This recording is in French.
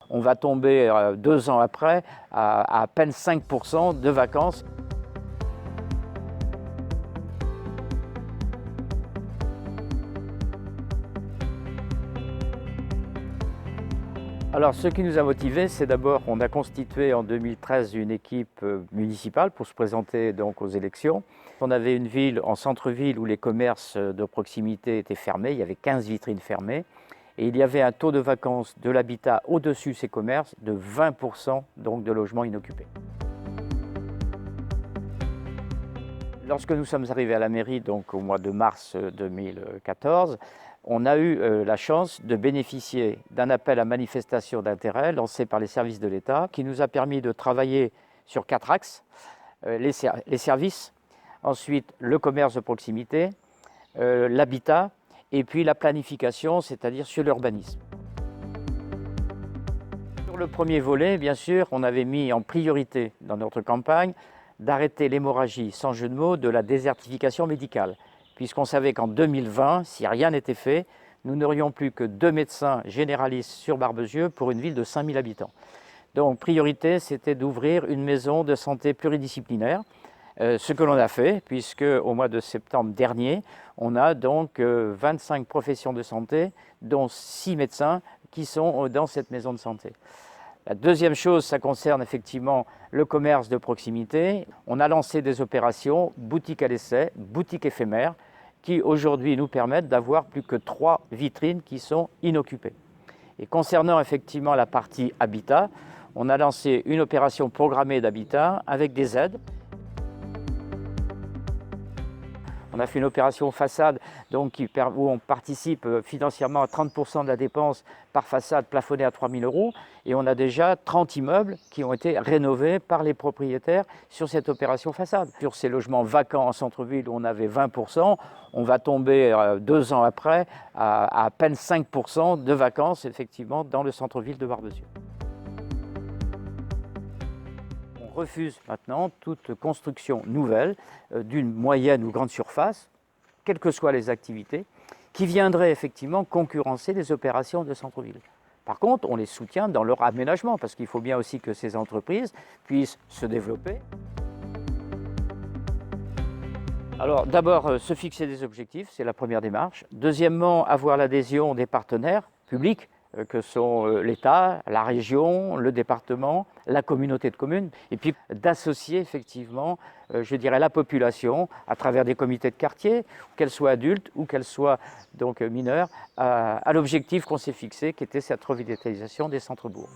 On va tomber 2 ans après à peine 5% de vacances. Alors, ce qui nous a motivés, c'est d'abord qu'on a constitué en 2013 une équipe municipale pour se présenter donc aux élections. On avait une ville en centre-ville où les commerces de proximité étaient fermés, il y avait 15 vitrines fermées, et il y avait un taux de vacances de l'habitat au-dessus de ces commerces de 20% donc de logements inoccupés. Lorsque nous sommes arrivés à la mairie, donc au mois de mars 2014, on a eu la chance de bénéficier d'un appel à manifestation d'intérêt lancé par les services de l'État qui nous a permis de travailler sur 4 axes. Les services, ensuite le commerce de proximité, l'habitat et puis la planification, c'est-à-dire sur l'urbanisme. Sur le premier volet, bien sûr, on avait mis en priorité dans notre campagne d'arrêter l'hémorragie, sans jeu de mots, de la désertification médicale, puisqu'on savait qu'en 2020, si rien n'était fait, nous n'aurions plus que 2 médecins généralistes sur Barbezieux pour une ville de 5000 habitants. Donc, priorité, c'était d'ouvrir une maison de santé pluridisciplinaire, ce que l'on a fait, puisque au mois de septembre dernier, on a donc 25 professions de santé, dont 6 médecins qui sont dans cette maison de santé. La deuxième chose, ça concerne effectivement le commerce de proximité. On a lancé des opérations boutique à l'essai, boutique éphémère, qui aujourd'hui nous permettent d'avoir plus que 3 vitrines qui sont inoccupées. Et concernant effectivement la partie habitat, on a lancé une opération programmée d'habitat avec des aides. On a fait une opération façade donc, où on participe financièrement à 30% de la dépense par façade plafonnée à 3 000 € et on a déjà 30 immeubles qui ont été rénovés par les propriétaires sur cette opération façade. Sur ces logements vacants en centre-ville où on avait 20%, on va tomber 2 ans après à peine 5% de vacances effectivement dans le centre-ville de Barbezieux. On refuse maintenant toute construction nouvelle d'une moyenne ou grande surface, quelles que soient les activités, qui viendraient effectivement concurrencer les opérations de centre-ville. Par contre, on les soutient dans leur aménagement, parce qu'il faut bien aussi que ces entreprises puissent se développer. Alors d'abord, se fixer des objectifs, c'est la première démarche. Deuxièmement, avoir l'adhésion des partenaires publics, que sont l'État, la région, le département, la communauté de communes, et puis d'associer effectivement, je dirais, la population à travers des comités de quartier, qu'elle soit adulte ou qu'elle soit donc mineure, à l'objectif qu'on s'est fixé, qui était cette revitalisation des centres-bourgs.